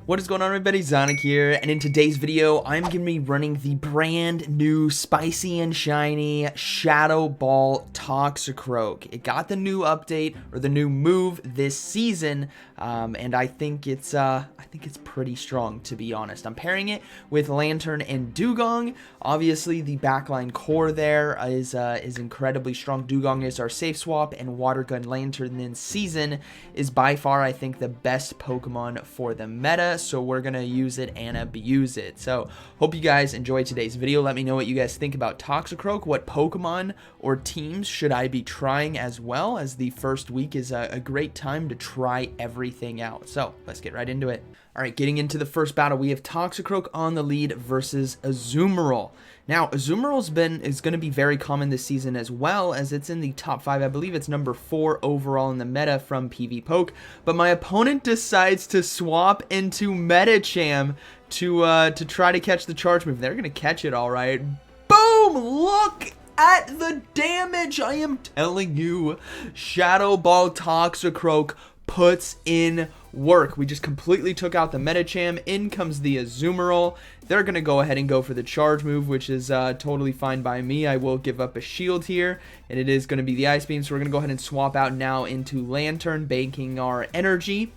What is going on, everybody? ZyoniK here, and in today's video, I'm going to be running the brand new spicy and shiny Shadow Ball Toxicroak. It got the new update, or the new move this season, and I think it's pretty strong, to be honest. I'm pairing it with Lanturn and Dewgong. Obviously, the backline core there is incredibly strong. Dewgong is our safe swap, and Water Gun Lanturn this season is by far, I think, the best Pokemon for the meta. So we're gonna use it and abuse it. So hope you guys enjoyed today's video. Let me know what you guys think about Toxicroak. What Pokemon or teams should I be trying, as well as the first week is a great time to try everything out. So let's get right into it. Alright, getting into the first battle, we have Toxicroak on the lead versus Azumarill. Now, Azumarill is going to be very common this season, as well as it's in the top 5. I believe it's number 4 overall in the meta from PvPoke. But my opponent decides to swap into Medicham to try to catch the charge move. They're going to catch it all right. Boom! Look at the damage! I am telling you, Shadow Ball Toxicroak puts in work. We just completely took out the Medicham. In comes the Azumarill. They're going to go ahead and go for the charge move, which is totally fine by me. I will give up a shield here, and it is going to be the Ice Beam. So we're going to go ahead and swap out now into Lanturn, banking our energy,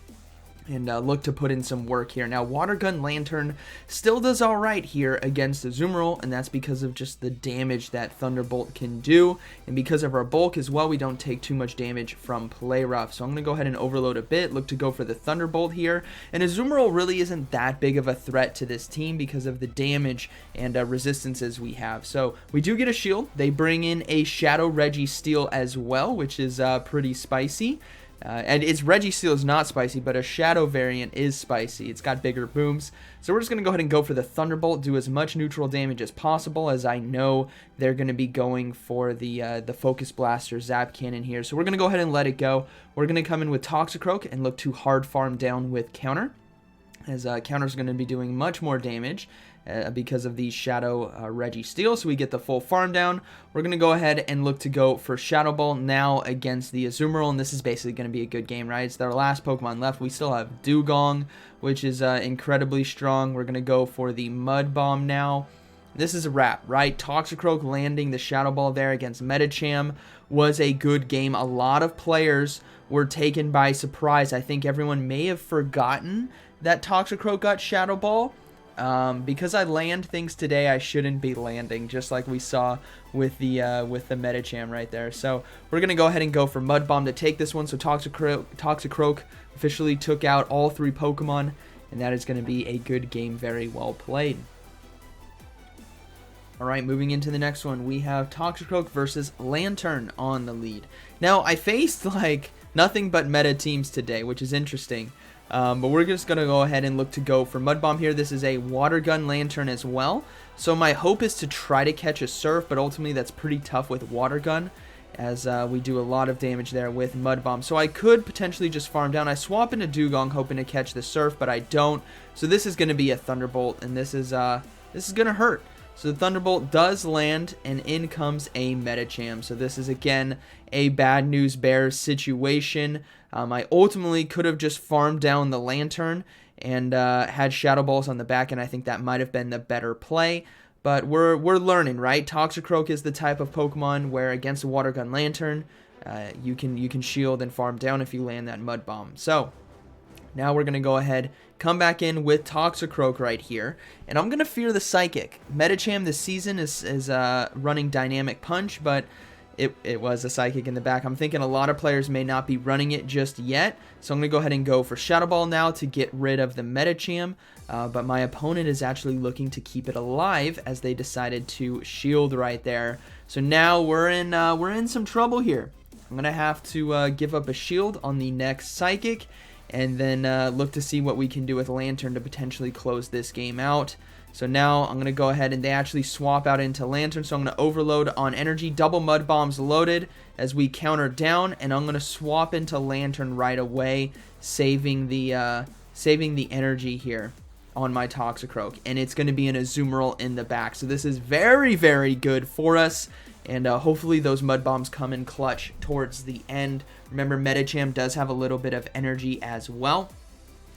and look to put in some work here. Now, Water Gun Lanturn still does alright here against Azumarill, and that's because of just the damage that Thunderbolt can do, and because of our bulk as well, we don't take too much damage from Play Rough. So I'm going to go ahead and overload a bit, look to go for the Thunderbolt here, and Azumarill really isn't that big of a threat to this team because of the damage and resistances we have. So we do get a shield. They bring in a Shadow Registeel as well, which is pretty spicy. And its Registeel is not spicy, but a Shadow variant is spicy. It's got bigger booms. So we're just going to go ahead and go for the Thunderbolt, do as much neutral damage as possible, as I know they're going to be going for the Focus Blaster Zap Cannon here. So we're going to go ahead and let it go. We're going to come in with Toxicroak and look to hard farm down with Counter, as Counter's going to be doing much more damage because of the Shadow Registeel, so we get the full farm down. We're going to go ahead and look to go for Shadow Ball now against the Azumarill, and this is basically going to be a good game, right? It's our last Pokemon left. We still have Dewgong, which is incredibly strong. We're going to go for the Mud Bomb now. This is a wrap, right? Toxicroak landing the Shadow Ball there against Medicham was a good game. A lot of players were taken by surprise. I think everyone may have forgotten that Toxicroak got Shadow Ball. Because I land things today I shouldn't be landing, just like we saw with the Medicham right there. So we're going to go ahead and go for Mud Bomb to take this one. So Toxicroak officially took out all 3 Pokemon, and that is going to be a good game, very well played. Alright, moving into the next one, we have Toxicroak versus Lanturn on the lead. Now, I faced like nothing but meta teams today, which is interesting. But we're just going to go ahead and look to go for Mud Bomb here. This is a Water Gun Lanturn as well. So my hope is to try to catch a Surf, but ultimately that's pretty tough with Water Gun, as we do a lot of damage there with Mud Bomb. So I could potentially just farm down. I swap into Dewgong hoping to catch the Surf, but I don't. So this is going to be a Thunderbolt, and this is going to hurt. So the Thunderbolt does land, and in comes a Medicham. So this is, again, a bad news bears situation. I ultimately could have just farmed down the Lanturn and had Shadow Balls on the back, and I think that might have been the better play. But we're learning, right? Toxicroak is the type of Pokemon where against a Water Gun Lanturn, you can shield and farm down if you land that Mud Bomb. So now we're going to go ahead, come back in with Toxicroak right here, and I'm going to fear the Psychic. Medicham this season is running Dynamic Punch, but it was a Psychic in the back. I'm thinking a lot of players may not be running it just yet, so I'm going to go ahead and go for Shadow Ball now to get rid of the Medicham, but my opponent is actually looking to keep it alive as they decided to shield right there. So now we're in some trouble here. I'm going to have to give up a shield on the next Psychic, and then look to see what we can do with Lanturn to potentially close this game out. So now I'm going to go ahead and they actually swap out into Lanturn, so I'm going to overload on energy, double Mud Bombs loaded as we counter down, and I'm going to swap into Lanturn right away, saving the energy here on my Toxicroak, and it's going to be an Azumarill in the back. So this is very, very good for us, and hopefully those Mud Bombs come in clutch towards the end. Remember, Medicham does have a little bit of energy as well.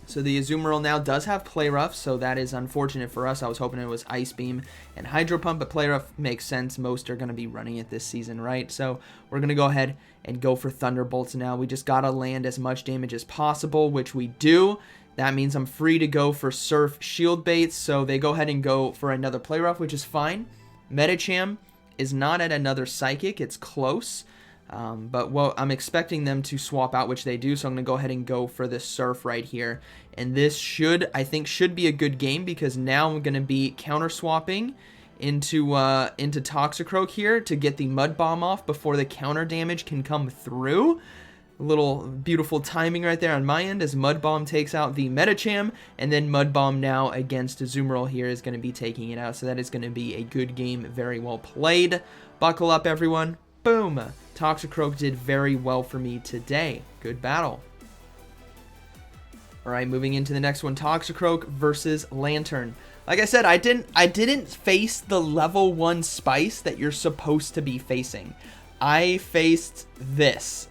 So the Azumarill now does have Play Rough, so that is unfortunate for us. I was hoping it was Ice Beam and Hydro Pump, but Play Rough makes sense. Most are going to be running it this season, right? So we're going to go ahead and go for Thunderbolts now. We just got to land as much damage as possible, which we do. That means I'm free to go for Surf Shield Baits, so they go ahead and go for another Play Rough, which is fine. Medicham is not at another Psychic. It's close. But well, I'm expecting them to swap out, which they do, so I'm going to go ahead and go for the Surf right here. And this I think should be a good game, because now I'm going to be counter swapping into Toxicroak here to get the Mud Bomb off before the counter damage can come through. A little beautiful timing right there on my end as Mud Bomb takes out the Medicham, and then Mud Bomb now against Azumarill here is going to be taking it out. So that is going to be a good game, very well played. Buckle up, everyone. Boom! Toxicroak did very well for me today. Good battle. Alright, moving into the next one. Toxicroak versus Lanturn. Like I said, I didn't face the level 1 Spice that you're supposed to be facing. I faced this.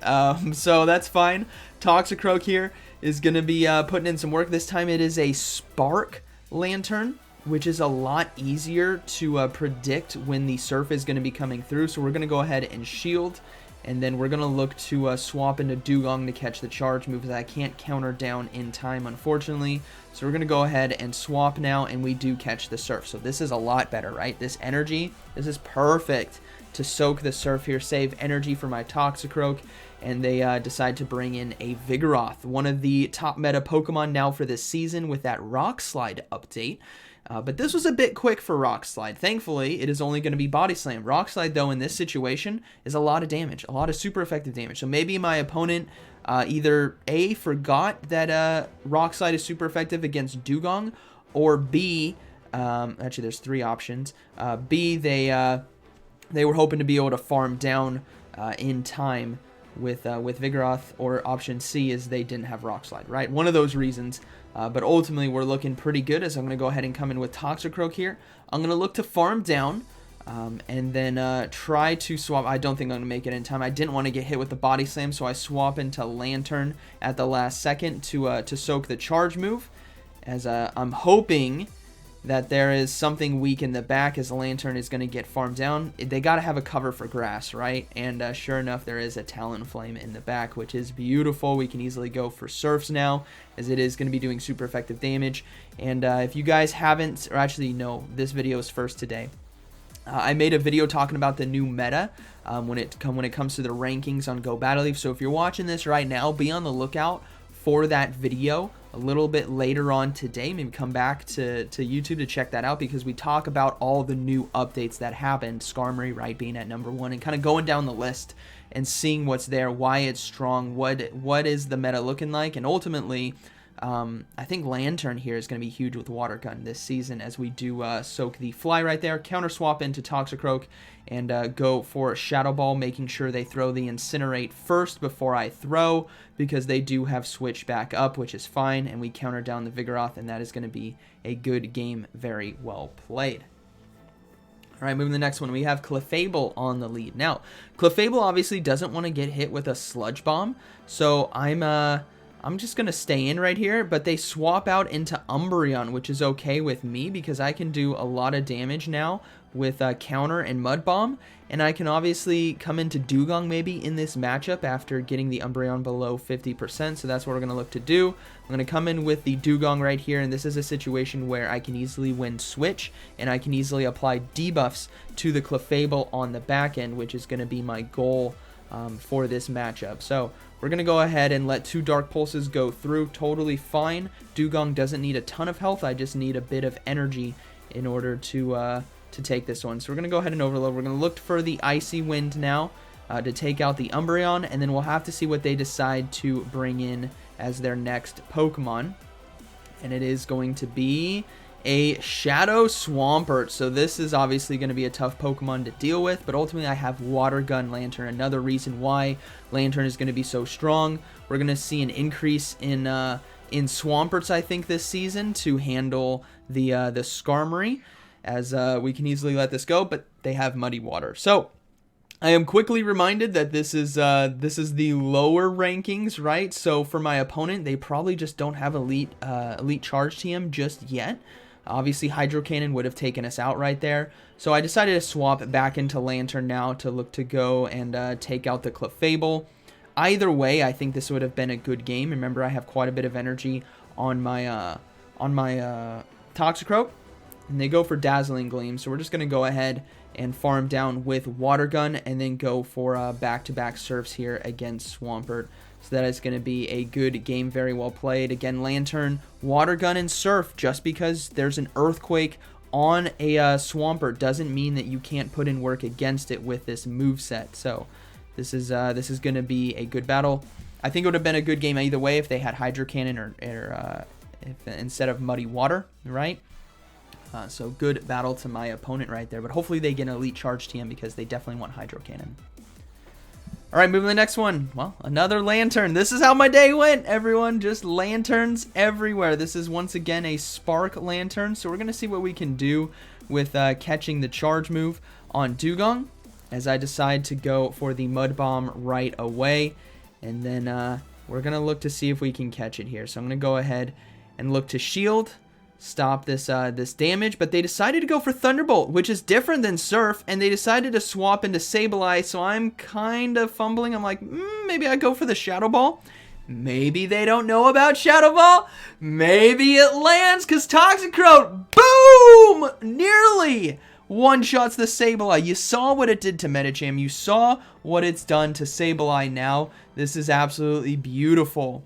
So that's fine. Toxicroak here is going to be putting in some work. This time it is a Spark Lanturn, which is a lot easier to predict when the Surf is going to be coming through. So we're going to go ahead and shield, and then we're going to look to swap into Dewgong to catch the charge move that I can't counter down in time, unfortunately. So we're going to go ahead and swap now, and we do catch the Surf. So this is a lot better, right? This energy, this is perfect to soak the Surf here, save energy for my Toxicroak. And they decide to bring in a Vigoroth, one of the top meta Pokemon now for this season with that Rock Slide update. But this was a bit quick for Rock Slide. Thankfully, it is only going to be Body Slam. Rock Slide, though, in this situation is a lot of damage, a lot of super effective damage. So maybe my opponent either A, forgot that Rock Slide is super effective against Dewgong, or B, actually there's 3 options, B, they were hoping to be able to farm down in time with Vigoroth, or option C is they didn't have Rock Slide, right? One of those reasons. But ultimately, we're looking pretty good, as I'm going to go ahead and come in with Toxicroak here. I'm going to look to farm down and then try to swap. I don't think I'm going to make it in time. I didn't want to get hit with the Body Slam, so I swap into Lanturn at the last second to soak the charge move, as I'm hoping that there is something weak in the back as the Lanturn is going to get farmed down. They got to have a cover for grass, right? And sure enough, there is a Talonflame in the back, which is beautiful. We can easily go for Surfs now, as it is going to be doing super effective damage. And if you guys haven't, or actually no, this video is first today. I made a video talking about the new meta when it comes to the rankings on Go Battle Leaf. So if you're watching this right now, be on the lookout for that video a little bit later on today. Maybe come back to YouTube to check that out, because we talk about all the new updates that happened. Skarmory, right, being at number 1, and kind of going down the list and seeing what's there, why it's strong, what is the meta looking like, and ultimately I think Lanturn here is going to be huge with Water Gun this season, as we do soak the Fly right there, counter swap into Toxicroak, and go for Shadow Ball, making sure they throw the Incinerate first before I throw, because they do have Switch back up, which is fine, and we counter down the Vigoroth, and that is going to be a good game, very well played. Alright, moving to the next one, we have Clefable on the lead. Now, Clefable obviously doesn't want to get hit with a Sludge Bomb, so I'm just going to stay in right here, but they swap out into Umbreon, which is okay with me, because I can do a lot of damage now with Counter and Mud Bomb, and I can obviously come into Dewgong maybe in this matchup after getting the Umbreon below 50%, so that's what we're going to look to do. I'm going to come in with the Dewgong right here, and this is a situation where I can easily win Switch, and I can easily apply debuffs to the Clefable on the back end, which is going to be my goal for this matchup. So we're going to go ahead and let 2 Dark Pulses go through. Totally fine. Dewgong doesn't need a ton of health. I just need a bit of energy in order to take this one. So we're going to go ahead and overload. We're going to look for the Icy Wind now to take out the Umbreon, and then we'll have to see what they decide to bring in as their next Pokemon. And it is going to be a Shadow Swampert. So this is obviously going to be a tough Pokemon to deal with, but ultimately I have Water Gun Lanturn. Another reason why Lanturn is going to be so strong. We're going to see an increase in Swamperts, I think, this season to handle the Skarmory, as we can easily let this go, but they have Muddy Water. So I am quickly reminded that this is the lower rankings, right? So for my opponent, they probably just don't have elite charge TM just yet. Obviously, Hydro Cannon would have taken us out right there. So I decided to swap back into Lanturn now to look to go and take out the Clefable. Either way, I think this would have been a good game. Remember, I have quite a bit of energy on my Toxicroak, and they go for Dazzling Gleam. So we're just going to go ahead and farm down with Water Gun and then go for back-to-back Surfs here against Swampert. So that is going to be a good game, very well played. Again, Lanturn, Water Gun, and Surf. Just because there's an Earthquake on a Swampert doesn't mean that you can't put in work against it with this moveset. So this is going to be a good battle. I think it would have been a good game either way if they had Hydro Cannon or if, instead of Muddy Water, right? So good battle to my opponent right there. But hopefully they get an elite charge TM because they definitely want Hydro Cannon. All right, moving to the next one. Well, another Lanturn. This is how my day went, everyone. Just Lanturns everywhere. This is once again a Spark Lanturn. So we're going to see what we can do with catching the charge move on Dewgong, as I decide to go for the Mud Bomb right away. And then we're going to look to see if we can catch it here. So I'm going to go ahead and look to shield, stop this this damage, but they decided to go for Thunderbolt, which is different than Surf, and they decided to swap into Sableye, so I'm kind of fumbling. I'm like, maybe I go for the Shadow Ball. Maybe they don't know about Shadow Ball. Maybe it lands, because Toxicroak, boom! Nearly one-shots the Sableye. You saw what it did to Medicham. You saw what it's done to Sableye now. This is absolutely beautiful.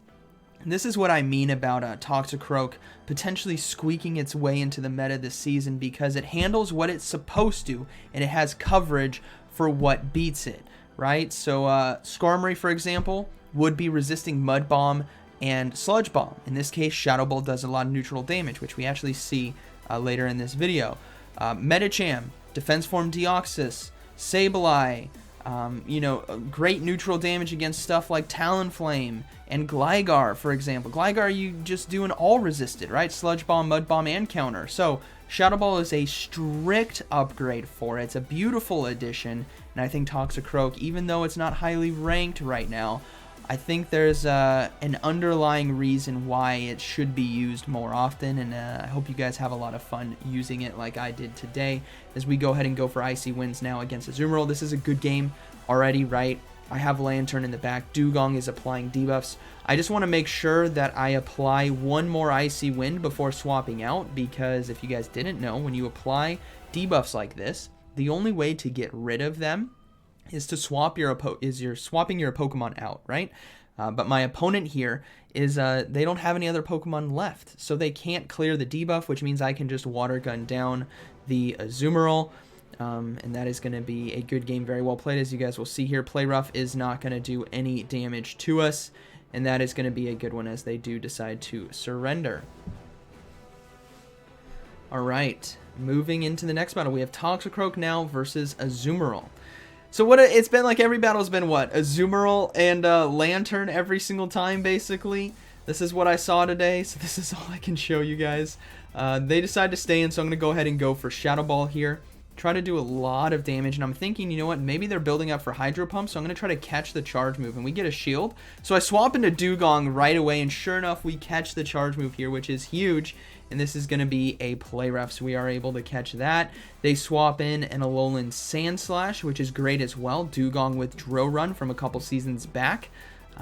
And this is what I mean about Toxicroak potentially squeaking its way into the meta this season, because it handles what it's supposed to, and it has coverage for what beats it, right? So Skarmory, for example, would be resisting Mud Bomb and Sludge Bomb. In this case, Shadow Ball does a lot of neutral damage, which we actually see later in this video. Medicham, Defense Form Deoxys, Sableye, you know, great neutral damage against stuff like Talonflame and Gligar, for example. Gligar, you just do an all resisted, right? Sludge Bomb, Mud Bomb, and counter. So Shadow Ball is a strict upgrade for it. It's a beautiful addition, and I think Toxicroak, even though it's not highly ranked right now, I think there's an underlying reason why it should be used more often, and I hope you guys have a lot of fun using it like I did today as we go ahead and go for Icy Winds now against Azumarill. This is a good game already, right? I have Lanturn in the back. Dewgong is applying debuffs. I just want to make sure that I apply one more Icy Wind before swapping out, because if you guys didn't know, when you apply debuffs like this, the only way to get rid of them is to swap you're swapping your Pokemon out, right? But my opponent here is they don't have any other Pokemon left, so they can't clear the debuff, which means I can just Water Gun down the Azumarill, and that is going to be a good game, very well played. As you guys will see here, Play Rough is not going to do any damage to us, and that is going to be a good one as they do decide to surrender. All right, moving into the next battle, we have Toxicroak now versus Azumarill. So what it's been like, every battle's been what? Azumarill and Lanturn every single time, basically. This is what I saw today, so this is all I can show you guys. They decide to stay in, so I'm going to go ahead and go for Shadow Ball here. Try to do a lot of damage, and I'm thinking, you know what, maybe they're building up for Hydro Pump, so I'm going to try to catch the charge move, and we get a shield. So I swap into Dewgong right away, and sure enough, we catch the charge move here, which is huge, and this is going to be a Play Rough, so we are able to catch that. They swap in an Alolan Sandslash, which is great as well. Dewgong with Drill Run from a couple seasons back.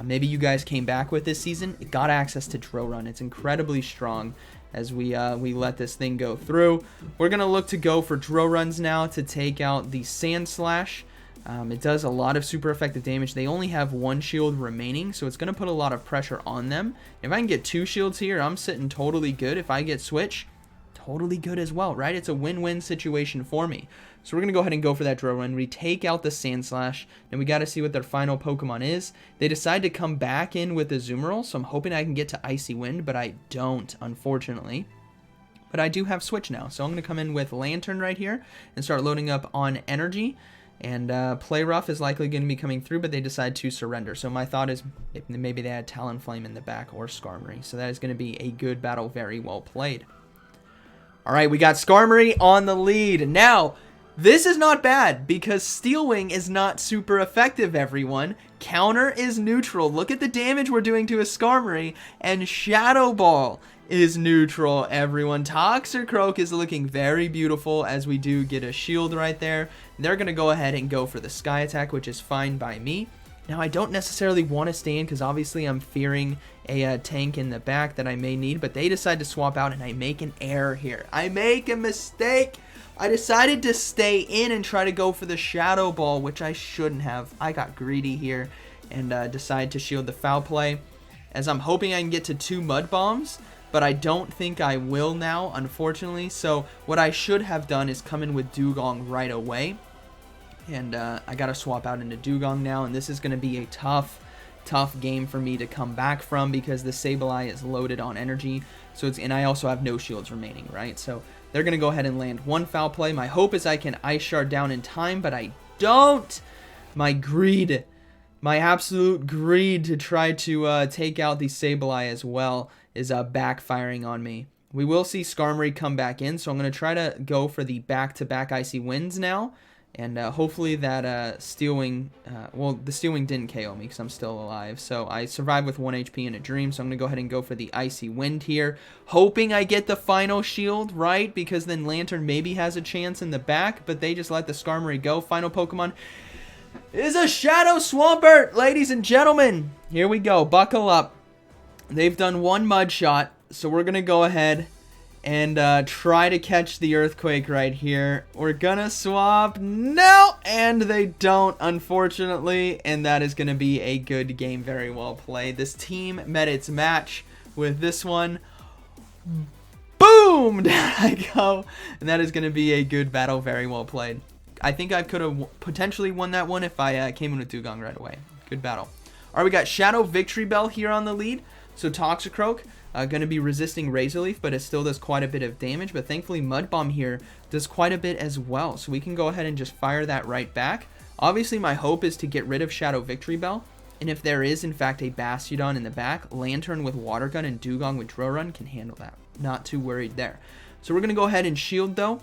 Maybe you guys came back with this season. It got access to Drill Run. It's incredibly strong as we let this thing go through. We're going to look to go for Drill Runs now to take out the Sandslash. It does a lot of super effective damage. They only have one shield remaining, so it's going to put a lot of pressure on them. If I can get two shields here, I'm sitting totally good. If I get Switch, totally good as well, right? It's a win-win situation for me. So we're going to go ahead and go for that Drill Run. We take out the Sandslash, and we got to see what their final Pokemon is. They decide to come back in with the Azumarill, so I'm hoping I can get to Icy Wind, but I don't, unfortunately. But I do have Switch now, so I'm going to come in with Lanturn right here and start loading up on Energy. And Play Rough is likely going to be coming through, but they decide to surrender. So my thought is maybe they had Talonflame in the back or Skarmory. So that is going to be a good battle, very well played. All right, we got Skarmory on the lead. Now, This is not bad because Steel Wing is not super effective, everyone. Counter is neutral. Look at the damage we're doing to a Skarmory. And Shadow Ball is neutral, everyone. Toxicroak is looking very beautiful as we do get a shield right there. They're going to go ahead and go for the Sky Attack, which is fine by me. Now, I don't necessarily want to stay in because obviously I'm fearing a tank in the back that I may need, but they decide to swap out and I make an error here. I make a mistake. I decided to stay in and try to go for the Shadow Ball, which I shouldn't have. I got greedy here and decided to shield the foul play, as I'm hoping I can get to 2 Mud Bombs, but I don't think I will now, unfortunately. So what I should have done is come in with Dewgong right away. And I got to swap out into Dewgong now, and this is going to be a tough game for me to come back from because the Sableye is loaded on energy. And I also have no shields remaining, right? So they're going to go ahead and land 1 foul play. My hope is I can Ice Shard down in time, but I don't. My greed, my absolute greed to try to take out the Sableye as well is backfiring on me. We will see Skarmory come back in, so I'm going to try to go for the back-to-back Icy Winds now. And hopefully that Steel Wing, well, the Steel Wing didn't KO me because I'm still alive. So I survived with 1 HP in a dream. So I'm going to go ahead and go for the Icy Wind here. Hoping I get the final shield, right? Because then Lanturn maybe has a chance in the back. But they just let the Skarmory go. Final Pokemon is a Shadow Swampert, ladies and gentlemen. Here we go. Buckle up. They've done 1 Mud Shot. So we're going to go ahead and try to catch the Earthquake right here. We're gonna swap. No! And they don't, unfortunately. And that is gonna be a good game. Very well played. This team met its match with this one. Boom! Down I go. And that is gonna be a good battle. Very well played. I think I could have potentially won that one if I came in with Dewgong right away. Good battle. Alright, we got Shadow Victory Bell here on the lead. So Toxicroak going to be resisting Razor Leaf, but it still does quite a bit of damage. But thankfully Mud Bomb here does quite a bit as well. So we can go ahead and just fire that right back. Obviously my hope is to get rid of Shadow Victory Bell. And if there is in fact a Bastiodon in the back, Lanturn with Water Gun and Dewgong with Drill Run can handle that. Not too worried there. So we're going to go ahead and shield though.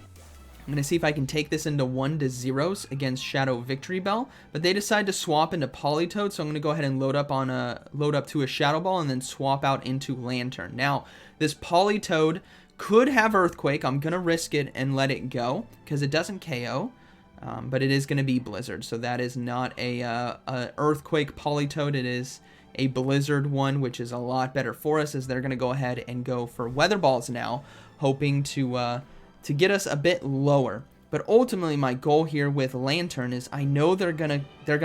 I'm going to see if I can take this into 1-0s against Shadow Victory Bell, but they decide to swap into Politoed, so I'm going to go ahead and load up to a Shadow Ball and then swap out into Lanturn. Now, this Politoed could have Earthquake. I'm going to risk it and let it go because it doesn't KO, but it is going to be Blizzard, so that is not a Earthquake Politoed. It is a Blizzard one, which is a lot better for us as they're going to go ahead and go for Weather Balls now, hoping to get us a bit lower. But ultimately my goal here with Lanturn is I know they're gonna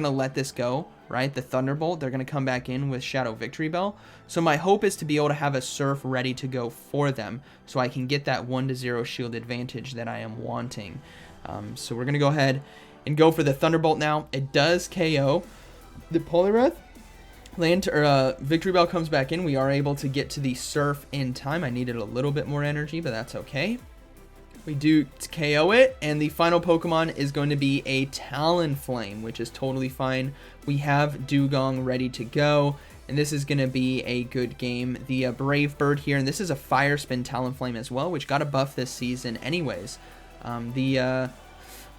let this go, right? The Thunderbolt, they're gonna come back in with Shadow Victory Bell. So my hope is to be able to have a Surf ready to go for them so I can get that 1-0 shield advantage that I am wanting. So we're gonna go ahead and go for the Thunderbolt now. It does KO the Poliwrath. Victory Bell comes back in. We are able to get to the Surf in time. I needed a little bit more energy, but that's okay. We do KO it, and the final Pokemon is going to be a Talonflame, which is totally fine. We have Dewgong ready to go, and this is going to be a good game. The Brave Bird here, and this is a Fire Spin Talonflame as well, which got a buff this season anyways. The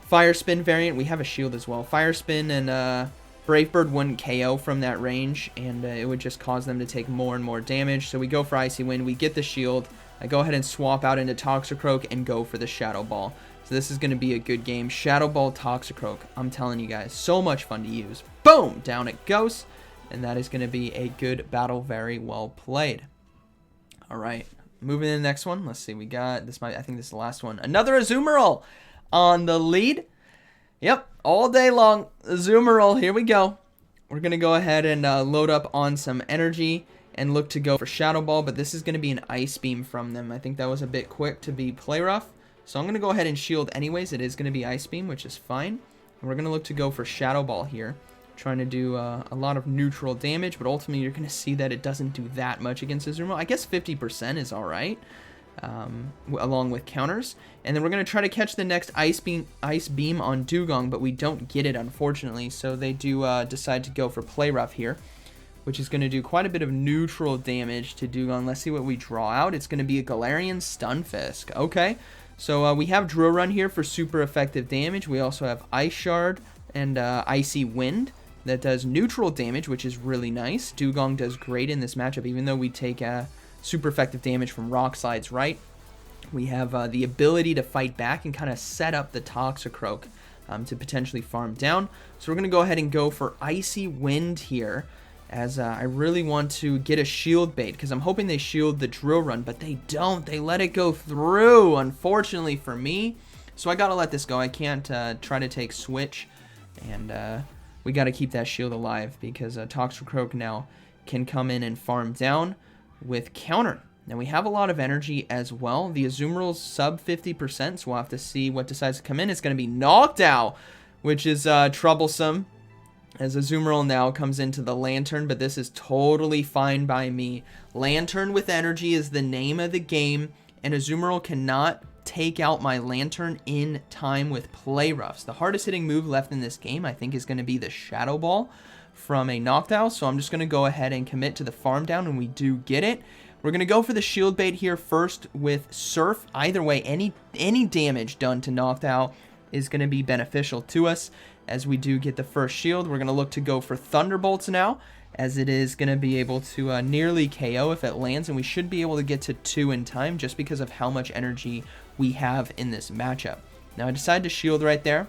Fire Spin variant, we have a shield as well. Fire Spin and Brave Bird wouldn't KO from that range, and it would just cause them to take more and more damage. So we go for Icy Wind, we get the shield. I go ahead and swap out into Toxicroak and go for the Shadow Ball. So this is going to be a good game. Shadow Ball, Toxicroak. I'm telling you guys, so much fun to use. Boom! Down it goes. And that is going to be a good battle. Very well played. Alright, moving to the next one. Let's see, we got, I think this is the last one. Another Azumarill on the lead. Yep, all day long. Azumarill, here we go. We're going to go ahead and load up on some energy and look to go for Shadow Ball, but this is going to be an Ice Beam from them. I think that was a bit quick to be play rough. So I'm going to go ahead and shield anyways. It is going to be Ice Beam, which is fine. And we're going to look to go for Shadow Ball here. Trying to do a lot of neutral damage, but ultimately you're going to see that it doesn't do that much against Azumarill. I guess 50% is alright, along with counters. And then we're going to try to catch the next Ice Beam on Dewgong, but we don't get it, unfortunately. So they do decide to go for Play Rough here, which is going to do quite a bit of neutral damage to Dewgong. Let's see what we draw out. It's going to be a Galarian Stunfisk. Okay, So we have Drill Run here for super effective damage. We also have Ice Shard and Icy Wind that does neutral damage, which is really nice. Dewgong does great in this matchup, even though we take super effective damage from Rock Slides, right? We have the ability to fight back and kind of set up the Toxicroak to potentially farm down. So we're going to go ahead and go for Icy Wind here, as I really want to get a shield bait, because I'm hoping they shield the Drill Run, but they don't. They let it go through, unfortunately for me. So I got to let this go. I can't try to take Switch, and we got to keep that shield alive, because Toxicroak now can come in and farm down with counter. Now we have a lot of energy as well. The Azumarill's sub 50%, so we'll have to see what decides to come in. It's going to be Noctowl, which is troublesome, as Azumarill now comes into the Lanturn, but this is totally fine by me. Lanturn with energy is the name of the game, and Azumarill cannot take out my Lanturn in time with Play Roughs. The hardest hitting move left in this game, I think, is going to be the Shadow Ball from a Noctowl, so I'm just going to go ahead and commit to the farm down, and we do get it. We're going to go for the shield bait here first with Surf. Either way, any damage done to Noctowl is going to be beneficial to us, as we do get the first shield. We're going to look to go for Thunderbolts now, as it is going to be able to nearly KO if it lands, and we should be able to get to 2 in time just because of how much energy we have in this matchup. Now I decided to shield right there,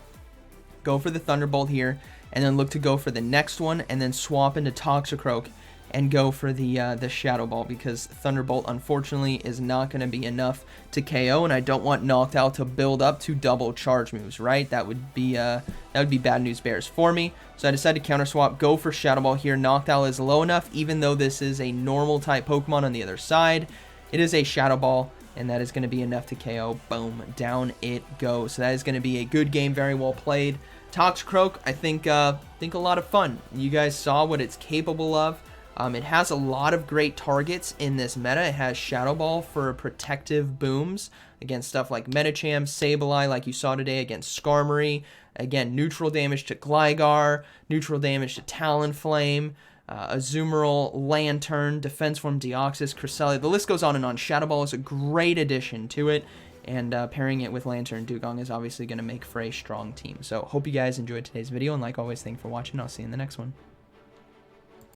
go for the Thunderbolt here, and then look to go for the next one, and then swap into Toxicroak and go for the Shadow Ball, because Thunderbolt unfortunately is not going to be enough to KO, and I don't want Noctowl to build up to double charge moves, right? That would be bad news bears for me. So I decided to counter swap, go for Shadow Ball here. Noctowl is low enough, even though this is a normal type Pokemon on the other side. It is a Shadow Ball, and that is going to be enough to KO. Boom, down it goes. So that is going to be a good game, very well played. Toxicroak, I think a lot of fun. You guys saw what it's capable of. It has a lot of great targets in this meta. It has Shadow Ball for protective booms against stuff like Medicham, Sableye, like you saw today against Skarmory. Again, neutral damage to Gligar, neutral damage to Talonflame, Azumarill, Lanturn, Defense Form, Deoxys, Cresselia. The list goes on and on. Shadow Ball is a great addition to it, and pairing it with Lanturn and Dewgong is obviously going to make for a strong team. So hope you guys enjoyed today's video, and like always, thank you for watching. I'll see you in the next one.